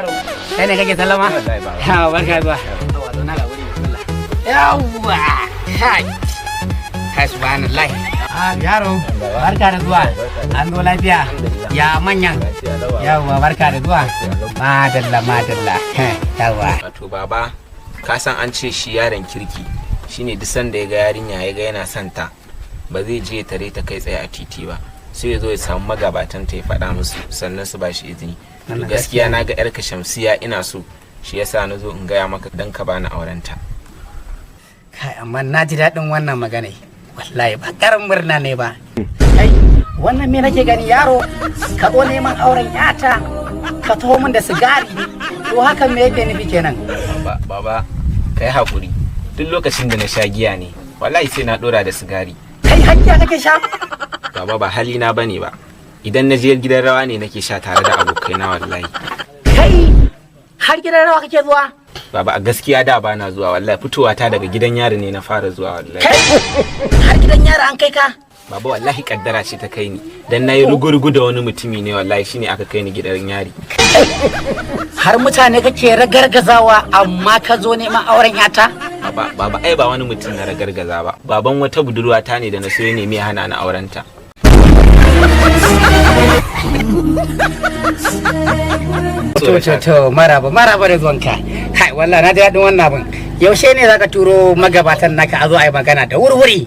yaro kai ne kake sallama ha barka zuwa wato na ga wuri bismillah yawa kai subhanallah yaro barka da zuwa an zo lafiya ya manyan yawa barka da zuwa madalla yawa wato baba ka san an ce shi yaron kirki shine duk sanda ya ga yarinya ya ga yana santa ba zai je tare ta kai tsaye a titi ba sai ya zo ya samu magabatan ta ya faɗa musu sannan su ba shi izini to gaskiya na ga yarka Shamsiya ina so shi yasa na zo in gaya maka dan ka bani aurenta kai amma na ji daɗin wannan magana wallahi ba karin murna ne ba kai wannan me nake gani yaro ka zo neman auren yata ka taho min da sigari to hakan me yake nufi kenan baba kai hakuri duk lokacin da na sha giya ne wallahi sai na dora da sigari kai hakkiya kake sha baba ba hali na bane ba idan na je gidan rawa ne nake sha tare da abokaina wallahi kai har gidan rawa kake zuwa baba a gaskiya da bana zuwa wallahi fitowa ta daga gidan yari ne na fara zuwa wallahi har gidan yari an kai ka baba wallahi kaddara ce ta kai ni dan nayi rugurugu da wani mutumi ne wallahi shine aka kai ni gidan yari har mutane kake ragargazawa amma ka zo neman auren yata baba ai ba wani mutum na ragargaza ba baban wata budurwa ta ne da na so ne mai hana na aurenta to maraba da zuwanka kai wallahi na ji daɗin wannan abin yaushe ne zaka turo magabatan naka a zo a yi magana da wurwuri